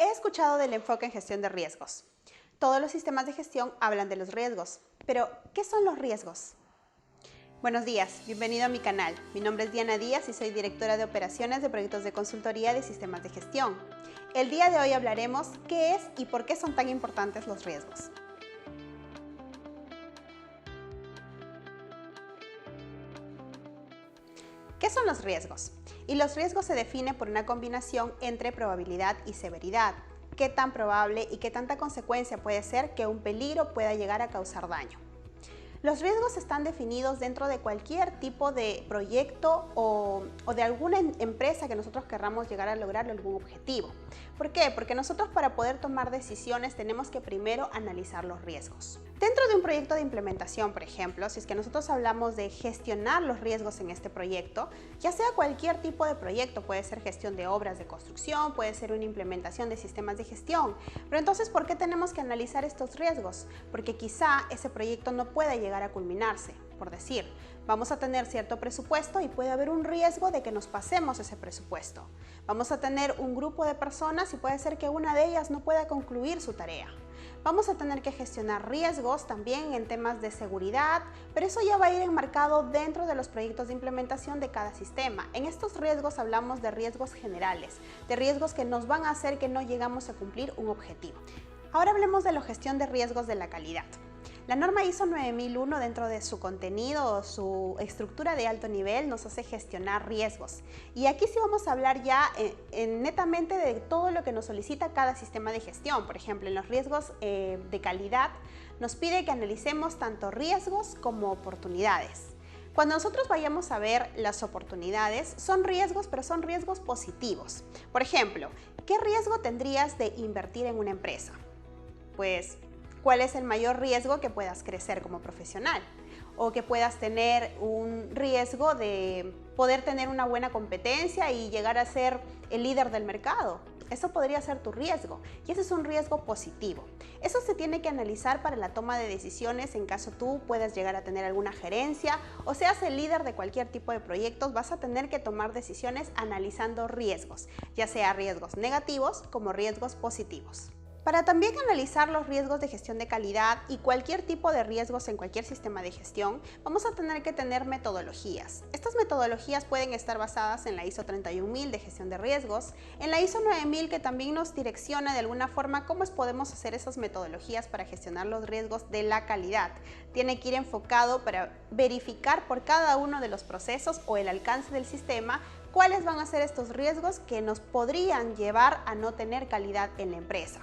He escuchado del enfoque en gestión de riesgos. Todos los sistemas de gestión hablan de los riesgos, pero ¿qué son los riesgos? Buenos días, bienvenido a mi canal. Mi nombre es Diana Díaz y soy directora de operaciones de proyectos de consultoría de sistemas de gestión. El día de hoy hablaremos qué es y por qué son tan importantes los riesgos. ¿Qué son los riesgos? Y los riesgos se definen por una combinación entre probabilidad y severidad. ¿Qué tan probable y qué tanta consecuencia puede ser que un peligro pueda llegar a causar daño? Los riesgos están definidos dentro de cualquier tipo de proyecto o de alguna empresa que nosotros querramos llegar a lograr algún objetivo. ¿Por qué? Porque nosotros para poder tomar decisiones tenemos que primero analizar los riesgos. Dentro de un proyecto de implementación, por ejemplo, si es que nosotros hablamos de gestionar los riesgos en este proyecto, ya sea cualquier tipo de proyecto, puede ser gestión de obras de construcción, puede ser una implementación de sistemas de gestión, pero entonces, ¿por qué tenemos que analizar estos riesgos? Porque quizá ese proyecto no pueda llegar a culminarse. Por decir, vamos a tener cierto presupuesto y puede haber un riesgo de que nos pasemos ese presupuesto. Vamos a tener un grupo de personas y puede ser que una de ellas no pueda concluir su tarea. Vamos a tener que gestionar riesgos también en temas de seguridad, pero eso ya va a ir enmarcado dentro de los proyectos de implementación de cada sistema. En estos riesgos hablamos de riesgos generales, de riesgos que nos van a hacer que no llegamos a cumplir un objetivo. Ahora hablemos de la gestión de riesgos de la calidad. La norma ISO 9001 dentro de su contenido o su estructura de alto nivel nos hace gestionar riesgos. Y aquí sí vamos a hablar ya netamente de todo lo que nos solicita cada sistema de gestión. Por ejemplo, en los riesgos de calidad nos pide que analicemos tanto riesgos como oportunidades. Cuando nosotros vayamos a ver las oportunidades, son riesgos, pero son riesgos positivos. Por ejemplo, ¿qué riesgo tendrías de invertir en una empresa? Pues, ¿cuál es el mayor riesgo que puedas crecer como profesional? O que puedas tener un riesgo de poder tener una buena competencia y llegar a ser el líder del mercado. Eso podría ser tu riesgo y ese es un riesgo positivo. Eso se tiene que analizar para la toma de decisiones en caso tú puedas llegar a tener alguna gerencia o seas el líder de cualquier tipo de proyectos, vas a tener que tomar decisiones analizando riesgos, ya sea riesgos negativos como riesgos positivos. Para también analizar los riesgos de gestión de calidad y cualquier tipo de riesgos en cualquier sistema de gestión, vamos a tener que tener metodologías. Estas metodologías pueden estar basadas en la ISO 31000 de gestión de riesgos, en la ISO 9000 que también nos direcciona de alguna forma cómo podemos hacer esas metodologías para gestionar los riesgos de la calidad. Tiene que ir enfocado para verificar por cada uno de los procesos o el alcance del sistema cuáles van a ser estos riesgos que nos podrían llevar a no tener calidad en la empresa.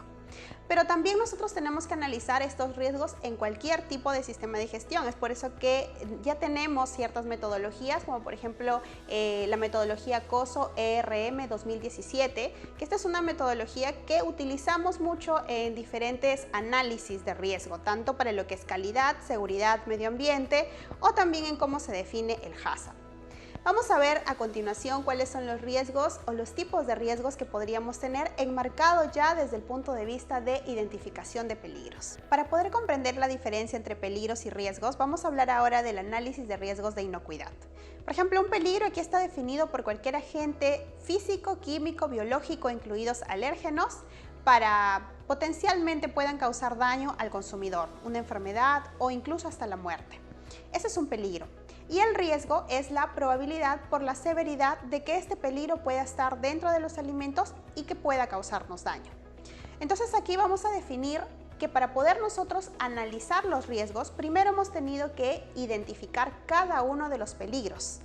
Pero también nosotros tenemos que analizar estos riesgos en cualquier tipo de sistema de gestión. Es por eso que ya tenemos ciertas metodologías, como por ejemplo la metodología COSO ERM 2017, que esta es una metodología que utilizamos mucho en diferentes análisis de riesgo, tanto para lo que es calidad, seguridad, medio ambiente o también en cómo se define el hazard. Vamos a ver a continuación cuáles son los riesgos o los tipos de riesgos que podríamos tener enmarcado ya desde el punto de vista de identificación de peligros. Para poder comprender la diferencia entre peligros y riesgos, vamos a hablar ahora del análisis de riesgos de inocuidad. Por ejemplo, un peligro aquí está definido por cualquier agente físico, químico, biológico, incluidos alérgenos, para potencialmente puedan causar daño al consumidor, una enfermedad o incluso hasta la muerte. Ese es un peligro. Y el riesgo es la probabilidad por la severidad de que este peligro pueda estar dentro de los alimentos y que pueda causarnos daño. Entonces aquí vamos a definir que para poder nosotros analizar los riesgos, primero hemos tenido que identificar cada uno de los peligros.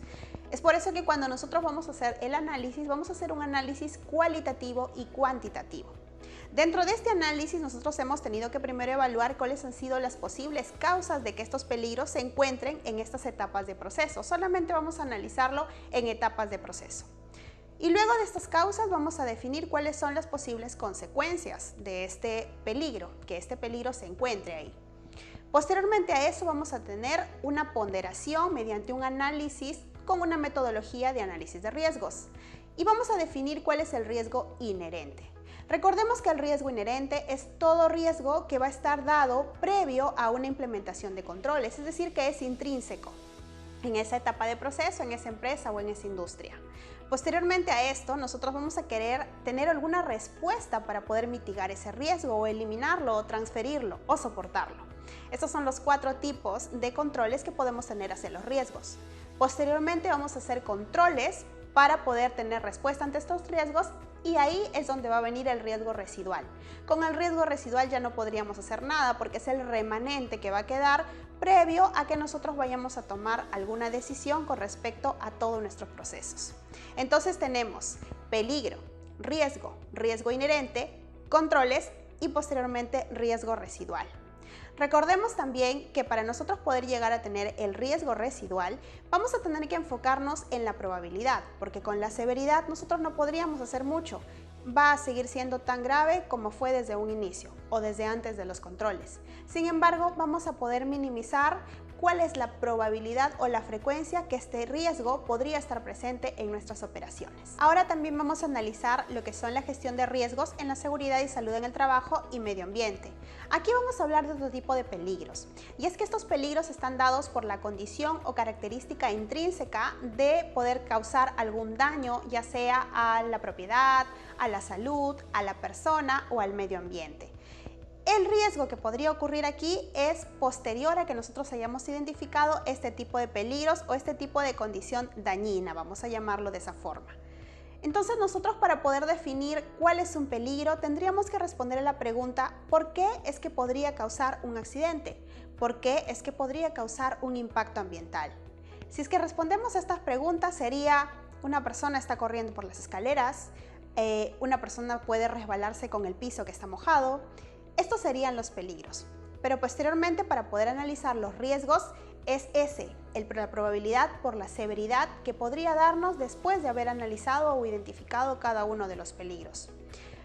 Es por eso que cuando nosotros vamos a hacer el análisis, vamos a hacer un análisis cualitativo y cuantitativo. Dentro de este análisis nosotros hemos tenido que primero evaluar cuáles han sido las posibles causas de que estos peligros se encuentren en estas etapas de proceso. Solamente vamos a analizarlo en etapas de proceso. Y luego de estas causas vamos a definir cuáles son las posibles consecuencias de este peligro, que este peligro se encuentre ahí. Posteriormente a eso vamos a tener una ponderación mediante un análisis con una metodología de análisis de riesgos. Y vamos a definir cuál es el riesgo inherente. Recordemos que el riesgo inherente es todo riesgo que va a estar dado previo a una implementación de controles, es decir, que es intrínseco en esa etapa de proceso, en esa empresa o en esa industria. Posteriormente a esto, nosotros vamos a querer tener alguna respuesta para poder mitigar ese riesgo o eliminarlo o transferirlo o soportarlo. Estos son los 4 tipos de controles que podemos tener hacia los riesgos. Posteriormente vamos a hacer controles para poder tener respuesta ante estos riesgos y ahí es donde va a venir el riesgo residual. Con el riesgo residual ya no podríamos hacer nada porque es el remanente que va a quedar previo a que nosotros vayamos a tomar alguna decisión con respecto a todos nuestros procesos. Entonces tenemos peligro, riesgo inherente, controles y posteriormente riesgo residual. Recordemos también que para nosotros poder llegar a tener el riesgo residual, vamos a tener que enfocarnos en la probabilidad, porque con la severidad nosotros no podríamos hacer mucho. Va a seguir siendo tan grave como fue desde un inicio o desde antes de los controles. Sin embargo, vamos a poder minimizar cuál es la probabilidad o la frecuencia que este riesgo podría estar presente en nuestras operaciones. Ahora también vamos a analizar lo que son la gestión de riesgos en la seguridad y salud en el trabajo y medio ambiente. Aquí vamos a hablar de otro tipo de peligros, y es que estos peligros están dados por la condición o característica intrínseca de poder causar algún daño, ya sea a la propiedad, a la salud, a la persona o al medio ambiente. El riesgo que podría ocurrir aquí es posterior a que nosotros hayamos identificado este tipo de peligros o este tipo de condición dañina, vamos a llamarlo de esa forma. Entonces nosotros, para poder definir cuál es un peligro, tendríamos que responder a la pregunta: ¿por qué es que podría causar un accidente? ¿Por qué es que podría causar un impacto ambiental? Si es que respondemos a estas preguntas, sería: una persona está corriendo por las escaleras, una persona puede resbalarse con el piso que está mojado. Estos serían los peligros, pero posteriormente, para poder analizar los riesgos, es la probabilidad por la severidad que podría darnos después de haber analizado o identificado cada uno de los peligros.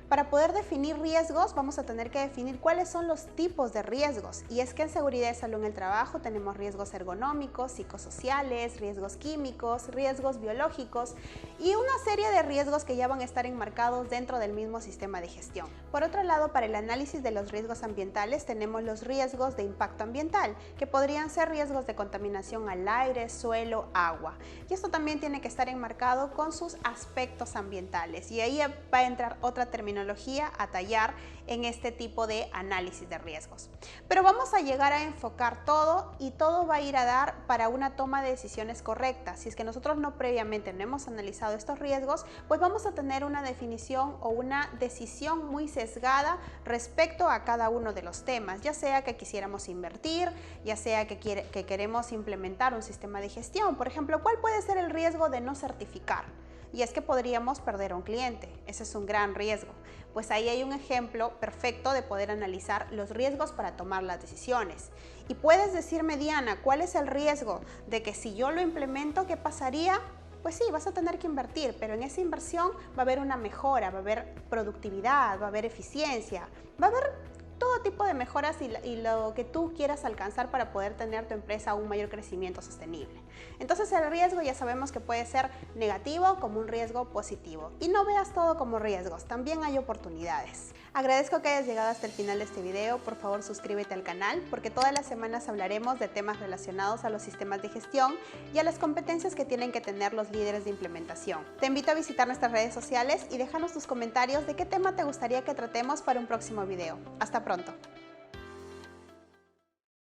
Para poder definir riesgos, vamos a tener que definir cuáles son los tipos de riesgos. Y es que en seguridad y salud en el trabajo tenemos riesgos ergonómicos, psicosociales, riesgos químicos, riesgos biológicos y una serie de riesgos que ya van a estar enmarcados dentro del mismo sistema de gestión. Por otro lado, para el análisis de los riesgos ambientales tenemos los riesgos de impacto ambiental, que podrían ser riesgos de contaminación al aire, suelo, agua. Y esto también tiene que estar enmarcado con sus aspectos ambientales. Y ahí va a entrar otra terminología a tallar en este tipo de análisis de riesgos. Pero vamos a llegar a enfocar todo y todo va a ir a dar para una toma de decisiones correctas. Si es que nosotros no previamente no hemos analizado estos riesgos, pues vamos a tener una definición o una decisión muy sesgada respecto a cada uno de los temas, ya sea que quisiéramos invertir, ya sea que queremos implementar un sistema de gestión. Por ejemplo, ¿cuál puede ser el riesgo de no certificar? Y es que podríamos perder a un cliente. Ese es un gran riesgo. Pues ahí hay un ejemplo perfecto de poder analizar los riesgos para tomar las decisiones. Y puedes decirme, Diana, ¿cuál es el riesgo de que si yo lo implemento, qué pasaría? Pues sí, vas a tener que invertir, pero en esa inversión va a haber una mejora, va a haber productividad, va a haber eficiencia, va a haber todo tipo de mejoras y lo que tú quieras alcanzar para poder tener tu empresa un mayor crecimiento sostenible. Entonces el riesgo ya sabemos que puede ser negativo como un riesgo positivo. Y no veas todo como riesgos, también hay oportunidades. Agradezco que hayas llegado hasta el final de este video. Por favor, suscríbete al canal porque todas las semanas hablaremos de temas relacionados a los sistemas de gestión y a las competencias que tienen que tener los líderes de implementación. Te invito a visitar nuestras redes sociales y déjanos tus comentarios de qué tema te gustaría que tratemos para un próximo video. Hasta pronto.